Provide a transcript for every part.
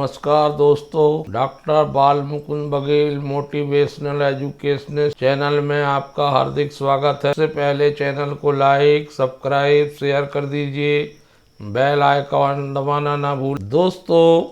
नमस्कार दोस्तों, डॉक्टर बाल Mukund Baghel motivational educationist channel में आपका हार्दिक स्वागत है। सबसे पहले चैनल को लाइक, सब्सक्राइब, शेयर कर दीजिए, बेल आइकॉन दबाना ना भूल। दोस्तों,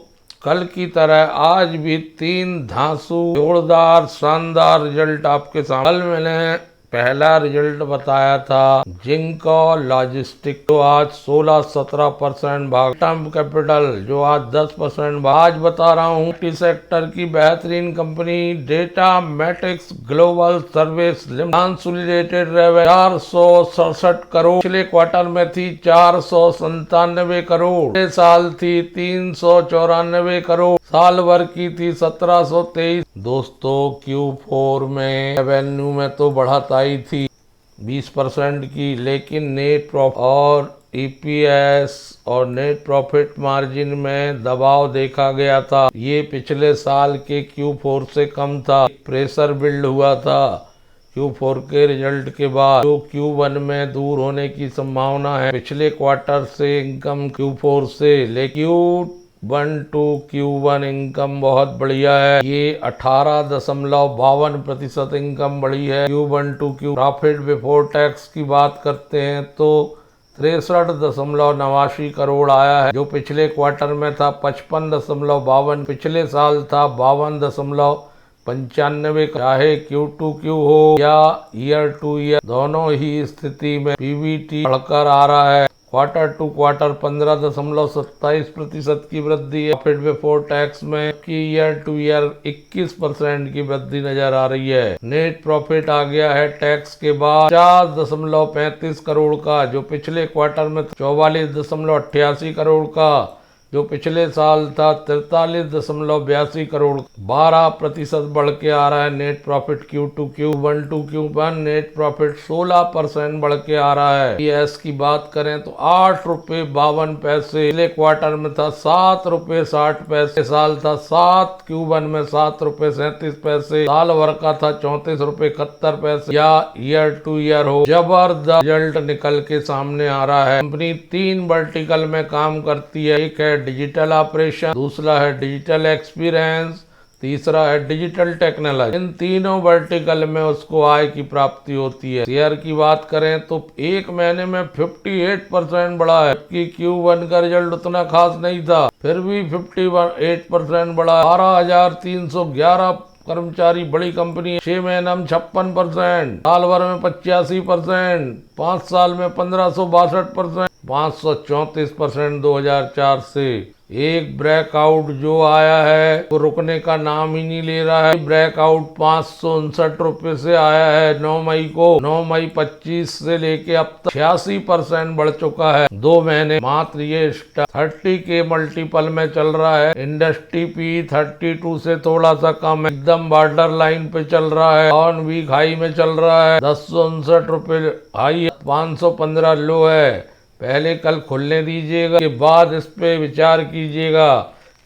कल की तरह आज भी 3 धांसू जोरदार शानदार रिजल्ट आपके सामने। कल मैंने पहला रिजल्ट बताया था जिंको लॉजिस्टिक, जो आज 16-17% भाग, टर्म कैपिटल जो आज 10% भाग। आज बता रहा हूँ टी सेक्टर की बेहतरीन company data matrix global service limited. Consolidated revenue 467 crore, पिछले क्वार्टर में थी 497 करोड़, पिछले साल थी 394 करोड़, साल भर की थी 1723। दोस्तों, Q4 में रेवेन्यू में तो बढ़त आई थी 20% की, लेकिन नेट प्रॉफिट और EPS और नेट प्रॉफिट मार्जिन में दबाव देखा गया था। ये पिछले साल के Q4 से कम था। प्रेशर बिल्ड हुआ था Q4 के रिजल्ट के बाद, जो Q1 में दूर होने की संभावना है। पिछले क्वार्टर से इनकम Q4 से, लेकिन Q1 इनकम बहुत बढ़िया है। ये 18.52% इनकम बढ़ी है Q1 to Q। Profit before tax की बात करते हैं तो 63.89 करोड़ आया है, जो पिछले क्वार्टर में था 55.52, पिछले साल था 52.95। चाहे Q2Q हो या ईयर टू ईयर, दोनों ही स्थिति में PBT बढ़कर आ रहा है। क्वार्टर टू क्वार्टर 15.27% की वृद्धि है प्रॉफिट बिफोर टैक्स में, कि ईयर टू ईयर 21% की वृद्धि नजर आ रही है। नेट प्रॉफिट आ गया है टैक्स के बाद 50.35 करोड़ का, जो पिछले क्वार्टर में 44.88 करोड़ का, जो पिछले साल था 43.82 करोड़। 12% बढ़ के आ रहा है net profit Q1 to Q1। Net profit 16% बढ़ के आ रहा है। EPS की बात करें तो 8 रुपये 52 पैसे, पिछले क्वार्टर में था 7 रुपये 60 पैसे, साल था Q1 में 7 रुपये 37 पैसे, साल भर का था 34 रुपये 71 पैसे, या ईयर टू ईयर हो। जबरदस्त रिजल्ट निकल के सामने आ रहा है। कंपनी 3 वर्टिकल में काम करती है। एक है डिजिटल ऑपरेशन, दूसरा है डिजिटल एक्सपीरियंस, तीसरा है डिजिटल टेक्नोलॉजी। इन तीनों वर्टिकल में उसको आय की प्राप्ति होती है। शेयर की बात करें तो एक महीने में 58% बढ़ा है, जबकि Q1 का रिजल्ट उतना खास नहीं था, फिर भी 58% बढ़ा। 12,311 कर्मचारी, बड़ी कंपनी। 6 महीने में 56%, साल भर में 85%, 5 साल में 1562%, 534% 2004 से। एक ब्रेकआउट जो आया है वो रुकने का नाम ही नहीं ले रहा है। ब्रेकआउट 559 रुपये से आया है 9 मई को। 9 मई 25 से लेके अब तक 86% बढ़ चुका है 2 महीने। मात्र ये 30 के मल्टीपल में चल रहा है। इंडस्ट्री P 32 से थोड़ा सा कम है, एकदम बॉर्डर लाइन पे चल रहा है। ऑन वीक हाई में चल रहा है, 1059 रुपये हाई है, 515 लो है। पहले कल खुलने दीजिएगा, के बाद इस पे विचार कीजिएगा,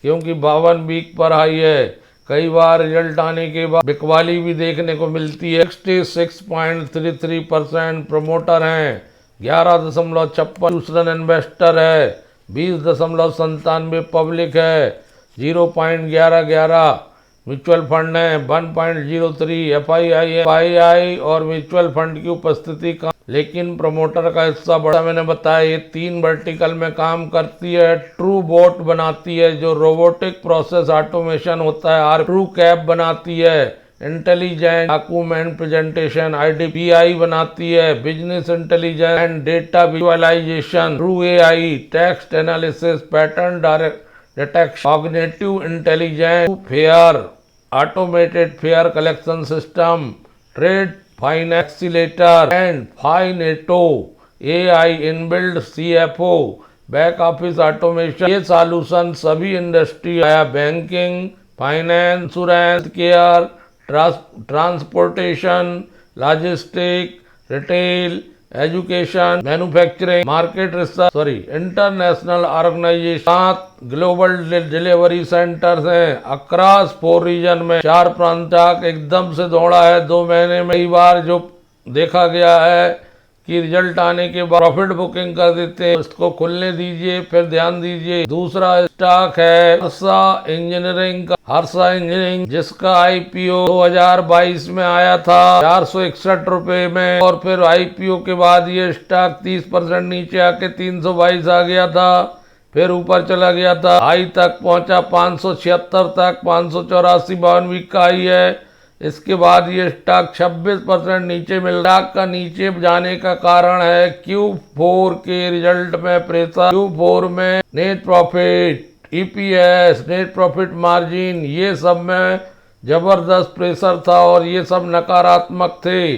क्योंकि 52 वीक पर हाई है। कई बार रिजल्ट आने के बाद बिकवाली भी देखने को मिलती है। 66.33% प्रमोटर हैं, 11.56 दूसरा इन्वेस्टर है, 20.97 पब्लिक है, 0.11 म्यूचुअल फंड है, 1.03 FII और म्यूचुअल फंड की उपस्थिति कम, लेकिन प्रमोटर का हिस्सा बड़ा। मैंने बताया ये 3 वर्टिकल में काम करती है। ट्रू बोट बनाती है, जो रोबोटिक प्रोसेस ऑटोमेशन होता है। ट्रू कैप बनाती है, इंटेलिजेंट डॉक्यूमेंट प्रेजेंटेशन IDPI बनाती है, business intelligence and data visualization. True AI text analysis, pattern detection, cognitive intelligence, fair automated fair collection system, trade फाइनेक्सिलेटर एंड फाइनेटो, AI inbuilt CFO, back office automation. ये solution सभी industry आया, banking, finance, insurance, care, transportation, logistic, retail, education, manufacturing, market research, international organization. 7 global delivery centres हैं across 4 region में। 4 प्रांत एकदम से दौड़ा है 2 महीने में। कई बार जो देखा गया है कि रिजल्ट आने के बाद प्रॉफिट बुकिंग कर देते हैं। इसको खुलने दीजिए, फिर ध्यान दीजिए। दूसरा स्टॉक है हर्षा इंजीनियरिंग का। हर्षा इंजीनियरिंग जिसका आईपीओ 2022 में आया था 461 रुपए में, और फिर आईपीओ के बाद ये स्टॉक 30% नीचे आके 322 आ गया था, फिर ऊपर चला गया था, हाई तक पहुंचा 576 तक, 584 वीक का हाई है। इसके बाद ये स्टॉक 26% नीचे मिल रहा। स्टॉक का नीचे जाने का कारण है Q4 के रिजल्ट में प्रेशर। Q4 में net profit, EPS, net profit margin, ये सब में जबरदस्त प्रेशर था और ये सब नकारात्मक थे,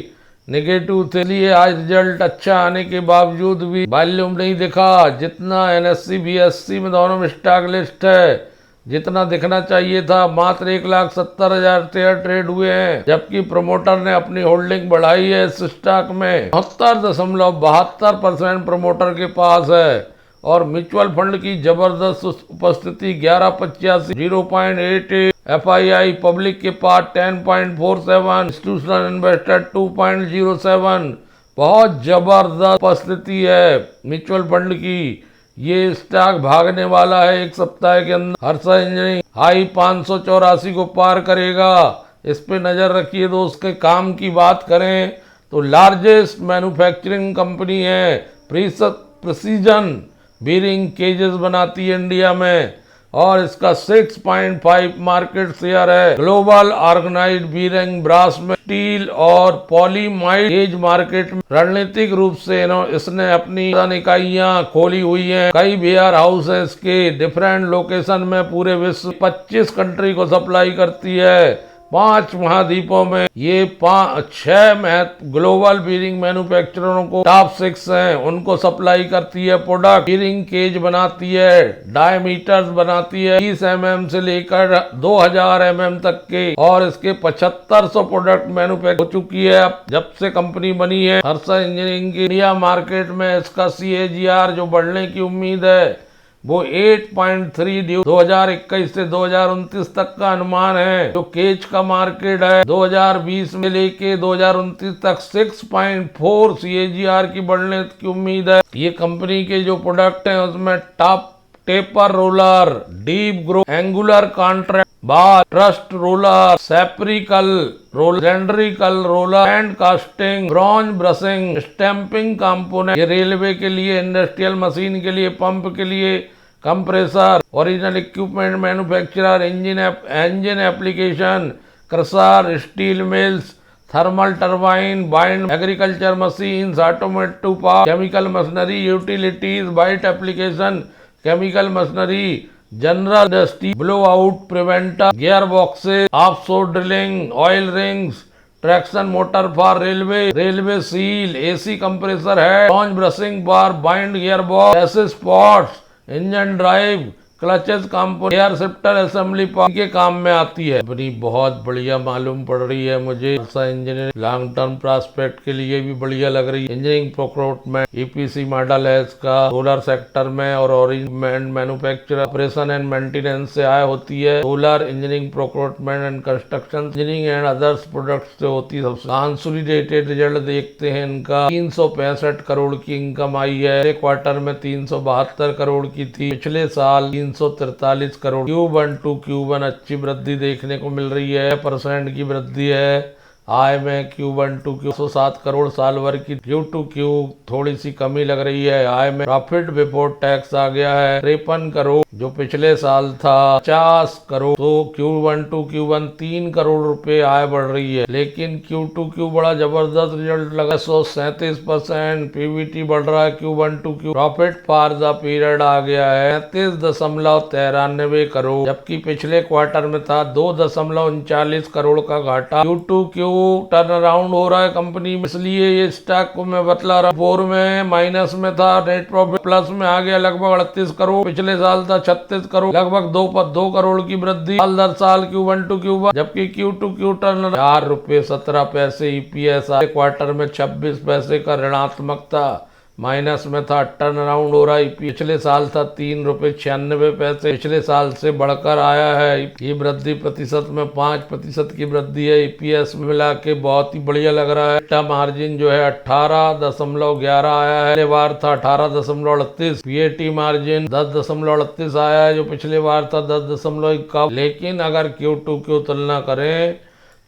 नेगेटिव थे। इसलिए आज रिजल्ट अच्छा आने के बावजूद भी वॉल्यूम नहीं दिखा जितना एनएससी बीएससी में दोनों में स्टॉक लिस्ट है, जितना दिखना चाहिए था। मात्र 1,70,000 शेयर ट्रेड हुए हैं, जबकि प्रमोटर ने अपनी होल्डिंग बढ़ाई है इस स्टॉक में। 70.72% प्रमोटर के पास है और म्यूचुअल फंड की जबरदस्त उपस्थिति 1185, 0.88, एफआईआई पब्लिक के पास 10.47, इंस्टीट्यूशनल इन्वेस्टर 2.07। बहुत जबरदस्त उपस्थिति है म्यूचुअल फंड की। ये स्टॉक भागने वाला है एक सप्ताह के अंदर। हर्षा इंजीनियरिंग हाई 584 को पार करेगा, इस पे नजर रखिए। तो उसके काम की बात करें तो लार्जेस्ट मैन्युफैक्चरिंग कंपनी है, प्रिसीजन बीरिंग केजेस बनाती है इंडिया में, और इसका 6.5 मार्केट शेयर है। ग्लोबल ऑर्गेनाइज्ड बीरिंग ब्रास में, स्टील और पॉलीमाइड केज मार्केट में रणनीतिक रूप से इसने अपनी इकाइयां खोली हुई हैं। कई वेयर हाउस है इसके डिफरेंट लोकेशन में, पूरे विश्व 25 कंट्री को सप्लाई करती है। 5 महाद्वीपों में ये 6 ग्लोबल बीरिंग मैन्युफैक्चररों को टॉप 6 हैं, उनको सप्लाई करती है प्रोडक्ट। बीरिंग केज बनाती है, डायमीटर्स बनाती है 30 mm से लेकर 2000 mm तक के, और इसके 7500 प्रोडक्ट मैन्युफैक्चर हो चुकी है अब जब से कंपनी बनी है। हर्षा इंजीनियरिंग की इंडिया मार्केट में इसका CAGR जो बढ़ने की उम्मीद है वो 8.3 2021 से 2029 तक का अनुमान है। जो केज का मार्केट है 2020 में लेके 2029 तक 6.4 CAGR की बढ़ने की उम्मीद है। ये कंपनी के जो प्रोडक्ट हैं उसमें top taper roller, deep groove, angular contract bar, thrust roller, spherical roller, cylindrical roller, and casting, bronze brushing, stamping component, ये रेलवे के लिए, इंडस्ट्रियल मशीन के लिए, पंप के लिए, compressor, original equipment manufacturer, engine application, crusher, steel mills, thermal turbine, wind, agriculture machines, automotive power, chemical machinery, utilities, बाइट application, chemical machinery, general industry, blow out preventer, gear boxes, offshore drilling, oil rings, traction motor for railway seal, AC compressor है, launch brushing bar, wind gear box, spots, engine drive, clutches, component, air shifter assembly के काम में आती है। अपनी बहुत बढ़िया मालूम पड़ रही है मुझे। इंजीनियरिंग लॉन्ग टर्म प्रोस्पेक्ट के लिए भी बढ़िया लग रही है। इंजीनियरिंग प्रोक्योरमेंट EPC मॉडल है इसका, सोलर सेक्टर में और original manufacture, operation and maintenance से आय होती है। Solar engineering procurement and construction engineering and others products से होती है। कंसोलिडेटेड रिजल्ट देखते हैं इनका, 365 करोड़ की इनकम आई है। क्वार्टर में 372 करोड़ की थी, पिछले साल 343 करोड़। Q1 to Q1 अच्छी वृद्धि देखने को मिल रही है, % की वृद्धि है। आय में Q1 to Q 107 करोड़ साल भर की, Q to Q थोड़ी सी कमी लग रही है। आय में प्रॉफिट बिफोर टैक्स आ गया है 53 करोड़, जो पिछले साल था 50 करोड़। तो Q1 to Q1 3 करोड़ रुपए आय बढ़ रही है, लेकिन Q to Q बड़ा जबरदस्त रिजल्ट लगा, 137%। PBT बढ़ रहा है Q1 to Q। Profit for the period आ गया है 33.93 करोड़, जबकि पिछले क्वार्टर में था 2.39 करोड़ का घाटा। Q to Q turn around हो रहा है कंपनी में, इसलिए ये स्टॉक को मैं बतला रहा हूँ। 4 में माइनस में था, नेट प्रॉफिट प्लस में आ गया लगभग 38 करोड़, पिछले साल था 36 करोड़, लगभग 2 करोड़ की वृद्धि साल दर साल Q1 to Q1। जबकि Q to Q turn ₹4.17 EPS quarter में 26 पैसे का ऋणात्मक था, माइनस में था, टर्न अराउंड हो रहा है। पिछले साल था 3 रुपये 96 पैसे, पिछले साल से बढ़कर आया है। ये वृद्धि प्रतिशत में 5% की वृद्धि है। ईपीएस में मिला के बहुत ही बढ़िया लग रहा है। EBITDA मार्जिन जो है 18.11 आया है, पिछले बार था 18.38। पीएटी मार्जिन 10.38 आया है, जो पिछले बार था 10.51। लेकिन अगर Q2Q तुलना करें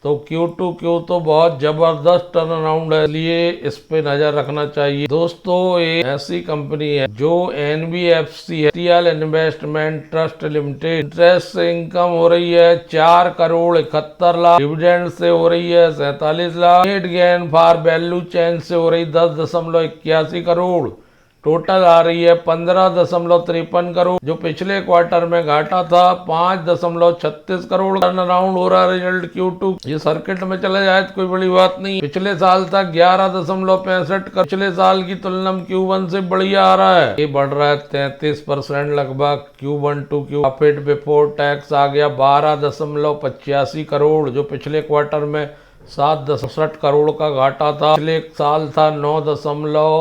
तो Q2Q तो बहुत जबरदस्त टर्न अराउंड है, इसलिए इस पे नजर रखना चाहिए। दोस्तों, एक ऐसी कंपनी है जो NBFC है, industrial investment trust limited. Interest से इनकम हो रही है 4,71,00,000, डिविडेंड से हो रही है 47 lakh, net gain for value change से हो रही 10.81 करोड़, टोटल आ रही है 15.53 करोड़, जो पिछले क्वार्टर में घाटा था 5.36 करोड़। टर्न अराउंड हो रहा है रिजल्ट Q2। ये सर्किट में चला जाए तो कोई बड़ी बात नहीं। पिछले साल था 11.65 करोड़, पिछले साल की तुलना में Q1 से बढ़िया आ रहा है। ये बढ़ रहा है 33% लगभग। Q1 to Q profit before tax आ गया 12.85 करोड़, जो पिछले क्वार्टर में 7.67 करोड़ का घाटा था। पिछले साल था 9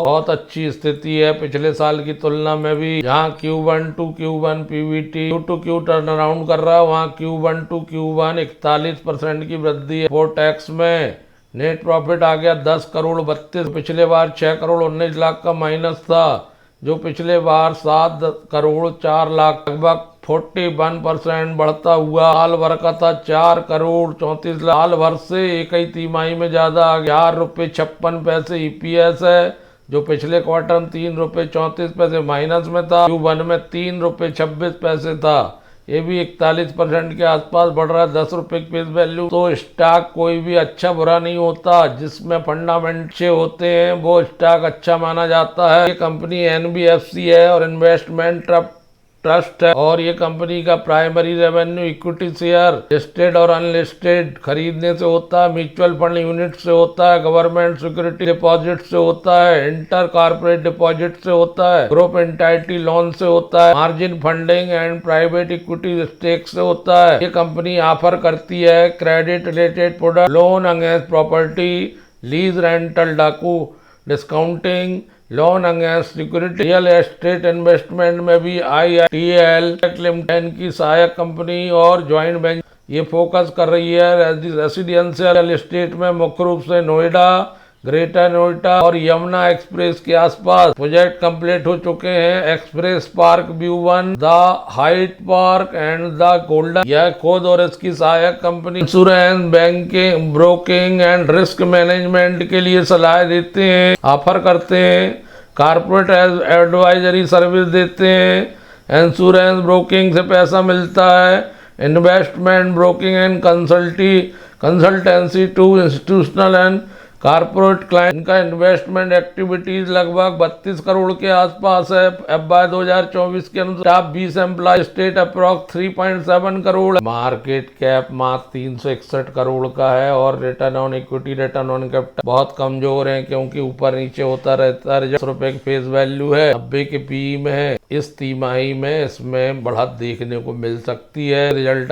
बहुत अच्छी स्थिति है पिछले साल की तुलना में भी। जहाँ Q1 to Q1 PBT Q2Q turn around कर रहा है, वहाँ Q1 to Q1 41% की वृद्धि है। बिफोर टैक्स में नेट प्रॉफिट आ गया 10 करोड़ 32, पिछले बार 6 करोड़ 19 लाख का माइनस था, जो पिछले बार 7 करोड़ 4 लाख, लगभग 41% बढ़ता हुआ। साल भर का था 4 करोड़ 34 लाख, साल भर से एक ही तिमाही में ज्यादा आ गया। 4 रुपये 56 पैसे ईपीएस है, जो पिछले क्वार्टर में 3 रुपये 34 पैसे माइनस में था। Q1 में 3 रुपये 26 पैसे था, ये भी 41% के आसपास बढ़ रहा है। 10 रुपए की फेस वैल्यू। तो स्टॉक कोई भी अच्छा बुरा नहीं होता, जिसमें फंडामेंट अच्छे होते हैं वो स्टॉक अच्छा माना जाता है। ये कंपनी NBFC है और इन्वेस्टमेंट ट्रस्ट है, और ये कंपनी का primary revenue equity share listed और अनलिस्टेड खरीदने से होता है, म्यूचुअल फंड यूनिट से होता है, गवर्नमेंट सिक्योरिटी डिपॉजिट से होता है, इंटर कॉर्पोरेट डिपॉजिट से होता है, ग्रुप एंटाइटी लोन से होता है, margin funding and private equity stake से होता है। ये कंपनी ऑफर करती है credit related product, loan against property, lease rental, डाकू discounting, loan against security, real estate investment में भी IITL लिमिटेड की सहायक कंपनी और ज्वाइंट वेंचर ये फोकस कर रही है रेसिडेंशियल रियल एस्टेट में, मुख्य रूप से नोएडा, ग्रेटर नोएडा और यमुना एक्सप्रेस के आसपास। प्रोजेक्ट कंप्लीट हो चुके हैं express park view 1, the height park and the golden. यह खुद और इसकी सहायक company insurance, banking, broking and risk management के लिए सलाह देते हैं, ऑफर करते हैं, कॉर्पोरेट एडवाइजरी सर्विस देते हैं, इंश्योरेंस ब्रोकिंग से पैसा मिलता है, investment broking and consultancy to institutional and corporate client. इनका इन्वेस्टमेंट एक्टिविटीज लगभग 32 करोड़ के आसपास है। FY 2024 के अनुसार 20 employ, state approx 3.7 crore, market cap मात्र 361 करोड़ का है, और return on equity, return on capital बहुत कमजोर है, क्योंकि ऊपर नीचे होता रहता है। 10 रुपए की फेस वैल्यू है, 90 के PE में है। इस तिमाही में इसमें बढ़त देखने को मिल सकती है। रिजल्ट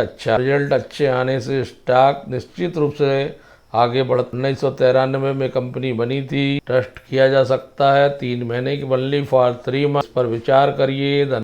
अच्छे आने से स्टॉक निश्चित रूप से आगे बढ़ 1993 में कंपनी बनी थी। ट्रस्ट किया जा सकता है 3 महीने की, ओनली फॉर 3 मंथ्स पर विचार करिए।